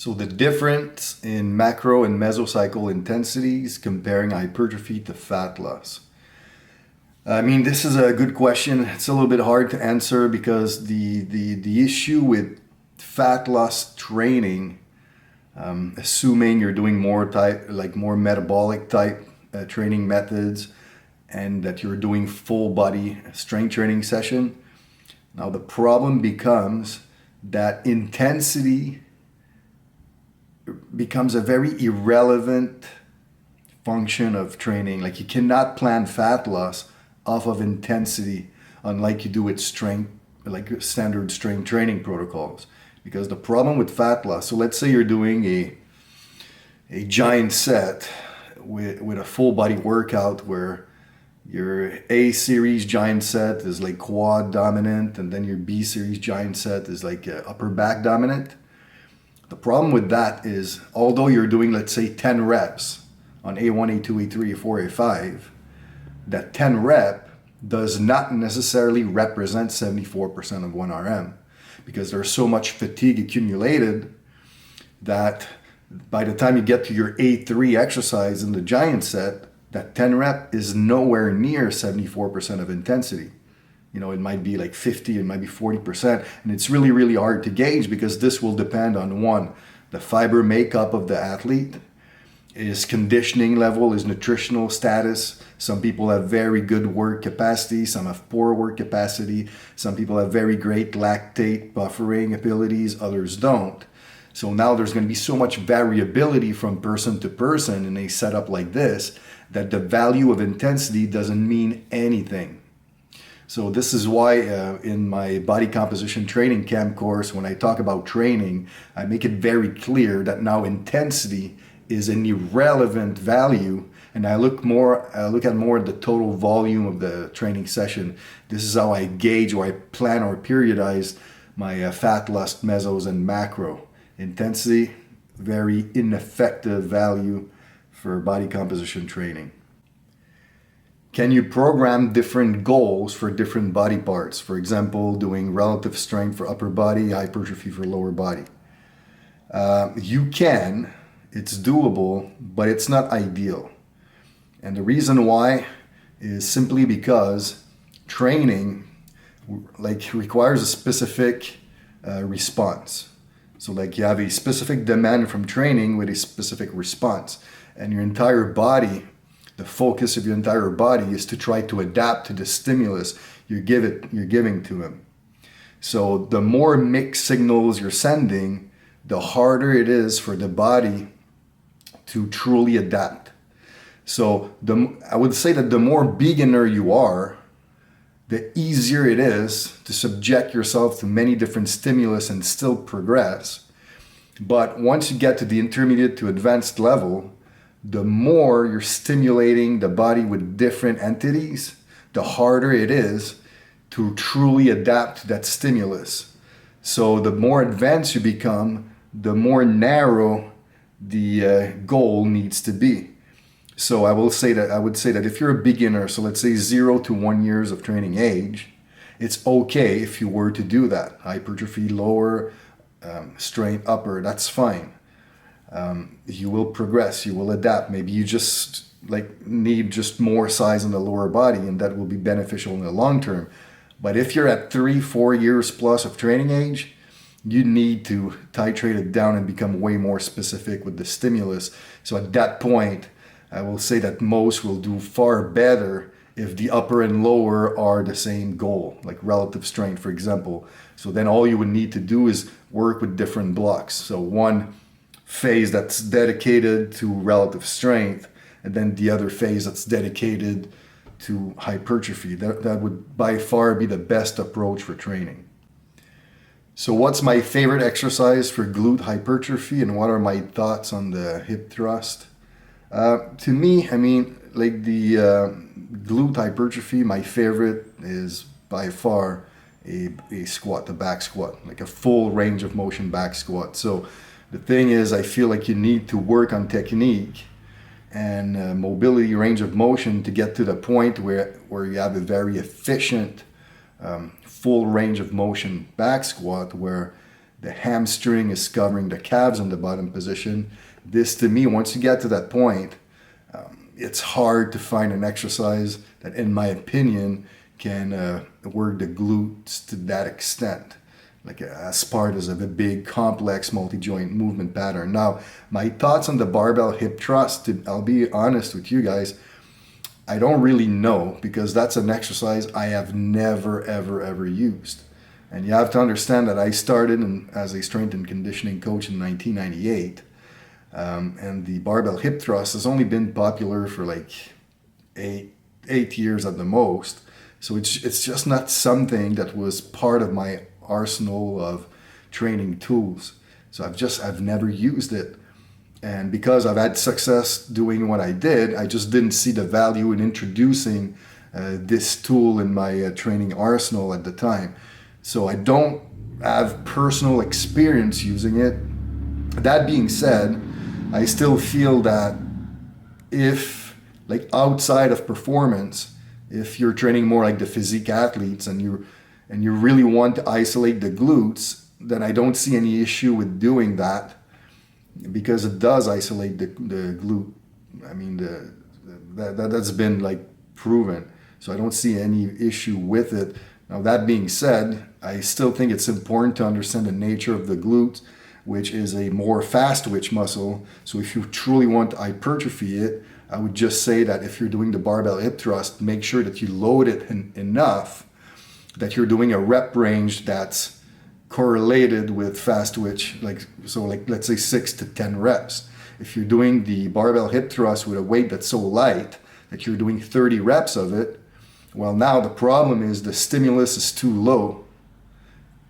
So the difference in macro and mesocycle intensities comparing hypertrophy to fat loss. I mean, this is a good question. It's a little bit hard to answer because the issue with fat loss training, assuming you're doing more metabolic type training methods, and that you're doing full body strength training session. Now the problem becomes that intensity becomes a very irrelevant function of training. Like, you cannot plan fat loss off of intensity, unlike you do with strength, like standard strength training protocols. Because the problem with fat loss, so let's say you're doing a giant set with a full body workout where your A series giant set is like quad dominant, and then your B series giant set is like upper back dominant. The problem with that is, although you're doing, let's say, 10 reps on A1, A2, A3, A4, A5, that 10 rep does not necessarily represent 74% of 1RM, because there's so much fatigue accumulated that by the time you get to your A3 exercise in the giant set, that 10 rep is nowhere near 74% of intensity. You know, it might be like 50, it might be 40%. And it's really, really hard to gauge, because this will depend on, one, the fiber makeup of the athlete, his conditioning level, his nutritional status. Some people have very good work capacity, some have poor work capacity. Some people have very great lactate buffering abilities, others don't. So now there's going to be so much variability from person to person in a setup like this, that the value of intensity doesn't mean anything. So this is why in my body composition training camp course, when I talk about training, I make it very clear that now intensity is an irrelevant value, and I look at more the total volume of the training session. This is how I gauge, or I plan or periodize my fat loss, mesos, and macro. Intensity, very ineffective value for body composition training. Can you program different goals for different body parts? For example, doing relative strength for upper body, hypertrophy for lower body. You can, it's doable, but it's not ideal. And the reason why is simply because training requires a specific response. So you have a specific demand from training with a specific response, and your entire body, the focus of your entire body is to try to adapt to the stimulus you're giving to him. So the more mixed signals you're sending, the harder it is for the body to truly adapt. So I would say that the more beginner you are, the easier it is to subject yourself to many different stimulus and still progress. But once you get to the intermediate to advanced level, the more you're stimulating the body with different entities, the harder it is to truly adapt to that stimulus. So the more advanced you become, the more narrow the goal needs to be. So I would say that if you're a beginner, so let's say 0 to 1 years of training age, it's okay if you were to do that. Hypertrophy lower, strength upper, that's fine. You will progress, you will adapt. Maybe you just need just more size in the lower body, and that will be beneficial in the long term. But if you're at 3-4 years plus of training age, you need to titrate it down and become way more specific with the stimulus. So at that point, I will say that most will do far better if the upper and lower are the same goal, like relative strength, for example. So then all you would need to do is work with different blocks. So one phase that's dedicated to relative strength, and then the other phase that's dedicated to hypertrophy. That would by far be the best approach for training. So what's my favorite exercise for glute hypertrophy, and what are my thoughts on the hip thrust? To me, I mean, the glute hypertrophy, my favorite is by far a squat, the back squat, like a full range of motion back squat. So the thing is, I feel like you need to work on technique and mobility, range of motion, to get to the point where you have a very efficient full range of motion back squat, where The hamstring is covering the calves in the bottom position. This, to me, once you get to that point, it's hard to find an exercise that, in my opinion, can work the glutes to that extent, like as part of a big, complex, multi-joint movement pattern. Now, my thoughts on the barbell hip thrust, I'll be honest with you guys, I don't really know, because that's an exercise I have never, ever used. And you have to understand that I started as a strength and conditioning coach in 1998. And the barbell hip thrust has only been popular for like eight years at the most. So it's just not something that was part of my arsenal of training tools. So I've never used it. And because I've had success doing what I did, I just didn't see the value in introducing this tool in my training arsenal at the time. So I don't have personal experience using it. That being said, I still feel that if, like outside of performance, if you're training more like the physique athletes and you really want to isolate the glutes, then I don't see any issue with doing that, because it does isolate the glute. I mean, that's been like proven. So I don't see any issue with it. Now, that being said, I still think it's important to understand the nature of the glute, which is a more fast twitch muscle. So if you truly want to hypertrophy it, I would just say that if you're doing the barbell hip thrust, make sure that you load it enough that you're doing a rep range that's correlated with fast twitch, like let's say 6 to 10 reps. If you're doing the barbell hip thrust with a weight that's so light that you're doing 30 reps of it, well, now the problem is the stimulus is too low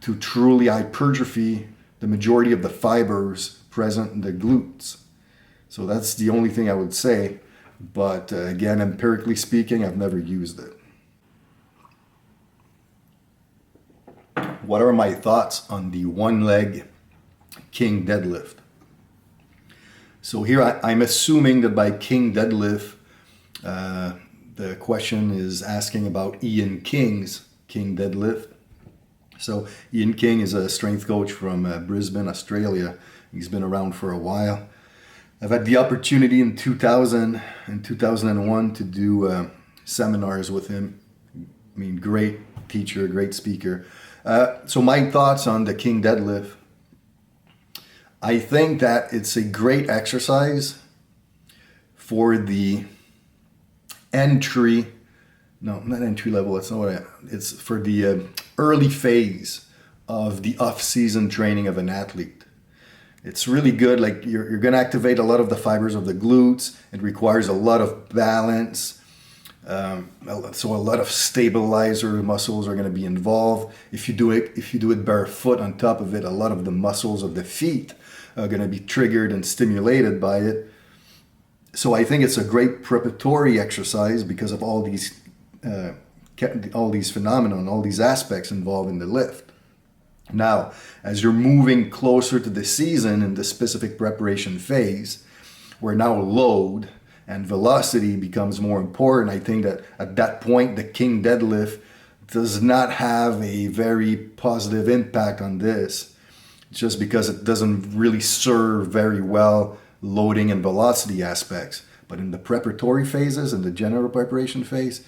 to truly hypertrophy the majority of the fibers present in the glutes. So that's the only thing I would say. But again, empirically speaking, I've never used it. What are my thoughts on the One Leg King Deadlift? So here I'm assuming that by King Deadlift, the question is asking about Ian King's King Deadlift. So Ian King is a strength coach from Brisbane, Australia. He's been around for a while. I've had the opportunity in 2000 and 2001 to do seminars with him. I mean, great teacher, great speaker. So my thoughts on the King Deadlift. I think that it's a great exercise for the not entry level, that's not what it's for the early phase of the off-season training of an athlete. It's really good. Like you're going to activate a lot of the fibers of the glutes. It requires a lot of balance. So a lot of stabilizer muscles are going to be involved. If you do it barefoot on top of it, a lot of the muscles of the feet are going to be triggered and stimulated by it. So I think it's a great preparatory exercise because of all these phenomena, all these aspects involved in the lift. Now, as you're moving closer to the season in the specific preparation phase, where now load and velocity becomes more important, I think that at that point, the King Deadlift does not have a very positive impact on this, just because it doesn't really serve very well loading and velocity aspects. But in the preparatory phases, in the general preparation phase,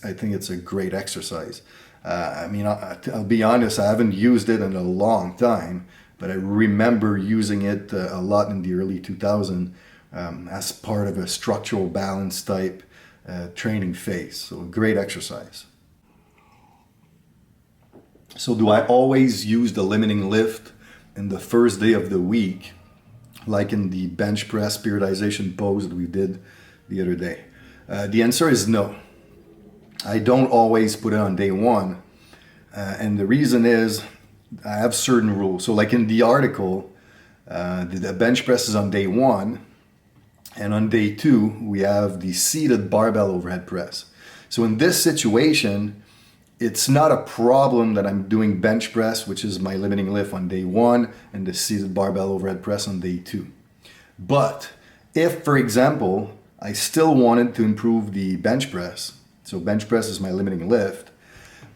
I think it's a great exercise. I'll be honest, I haven't used it in a long time, but I remember using it a lot in the early 2000s as part of a structural balance type training phase. So a great exercise. So do I always use the limiting lift in the first day of the week, like in the bench press periodization pose that we did the other day? The answer is no. I don't always put it on day one. And the reason is I have certain rules. So like in the article, the bench press is on day one. And on day two, we have the seated barbell overhead press. So in this situation, it's not a problem that I'm doing bench press, which is my limiting lift, on day one, and the seated barbell overhead press on day two. But if, for example, I still wanted to improve the bench press, so bench press is my limiting lift,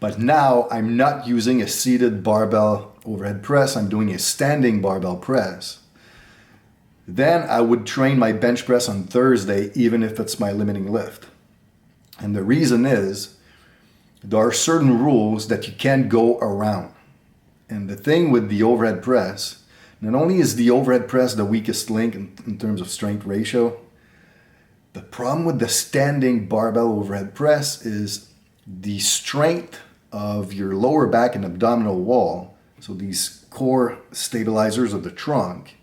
but now I'm not using a seated barbell overhead press, I'm doing a standing barbell press, then I would train my bench press on Thursday, even if it's my limiting lift. And the reason is, there are certain rules that you can't go around. And the thing with the overhead press, not only is the overhead press the weakest link in terms of strength ratio, the problem with the standing barbell overhead press is the strength of your lower back and abdominal wall, so these core stabilizers of the trunk,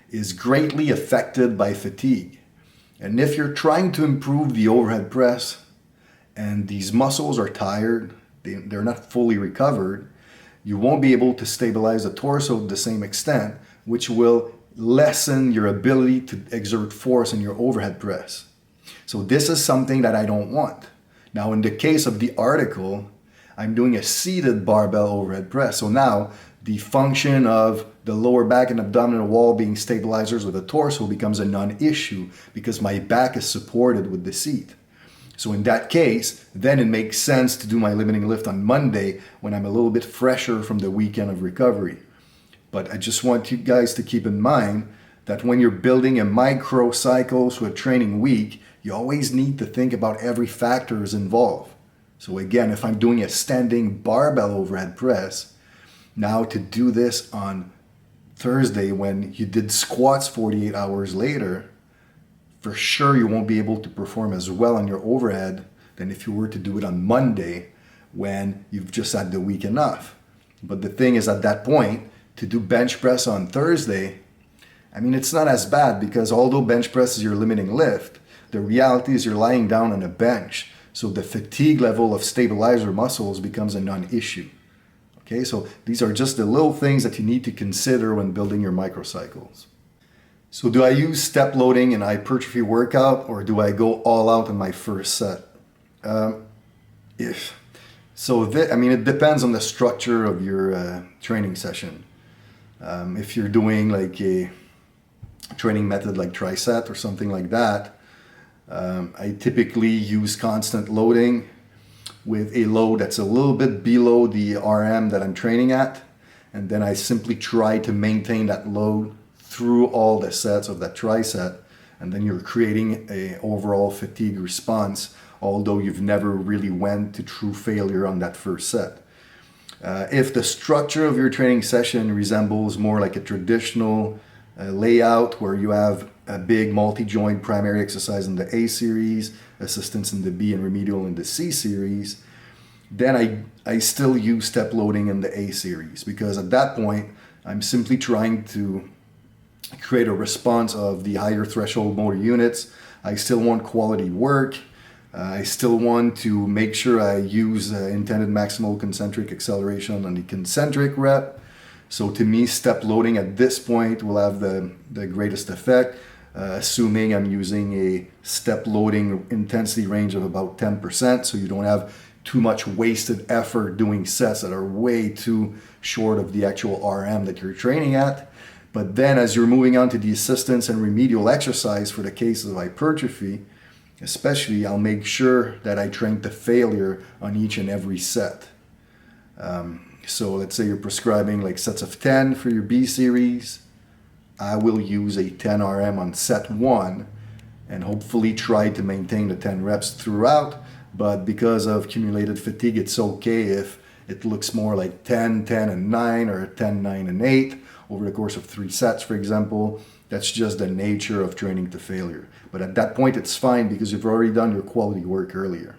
is greatly affected by fatigue. And if you're trying to improve the overhead press and these muscles are tired, they're not fully recovered, you won't be able to stabilize the torso to the same extent, which will lessen your ability to exert force in your overhead press. So this is something that I don't want. Now, in the case of the article, I'm doing a seated barbell overhead press. So now the function of the lower back and abdominal wall being stabilizers of the torso becomes a non-issue because my back is supported with the seat. So in that case, then it makes sense to do my limiting lift on Monday when I'm a little bit fresher from the weekend of recovery. But I just want you guys to keep in mind that when you're building a microcycle, so a training week, you always need to think about every factor is involved. So again, if I'm doing a standing barbell overhead press, now to do this on Thursday when you did squats 48 hours later, for sure you won't be able to perform as well on your overhead than if you were to do it on Monday when you've just had the week enough. But the thing is, at that point, to do bench press on Thursday, I mean, it's not as bad because although bench press is your limiting lift, the reality is you're lying down on a bench. So the fatigue level of stabilizer muscles becomes a non-issue. Okay, so these are just the little things that you need to consider when building your microcycles. So do I use step loading in a hypertrophy workout or do I go all out in my first set? It depends on the structure of your training session. If you're doing like a training method like tricep or something like that, I typically use constant loading with a load that's a little bit below the RM that I'm training at, and then I simply try to maintain that load through all the sets of that tricep, and then you're creating a overall fatigue response, although you've never really went to true failure on that first set. If the structure of your training session resembles more like a traditional layout where you have a big multi-joint primary exercise in the A series, assistance in the B, and remedial in the C series, then I still use step loading in the A series because at that point I'm simply trying to create a response of the higher threshold motor units. I still want quality work. I still want to make sure I use intended maximal concentric acceleration on the concentric rep. So to me, step loading at this point will have the greatest effect, assuming I'm using a step loading intensity range of about 10%, so you don't have too much wasted effort doing sets that are way too short of the actual RM that you're training at. But then as you're moving on to the assistance and remedial exercise for the cases of hypertrophy, especially, I'll make sure that I train to failure on each and every set. So let's say you're prescribing like sets of 10 for your B series. I will use a 10 RM on set 1 and hopefully try to maintain the 10 reps throughout. But because of accumulated fatigue, it's okay if it looks more like 10, 10, and 9 or 10, 9, and 8 over the course of 3 sets, for example. That's just the nature of training to failure. But at that point, it's fine because you've already done your quality work earlier.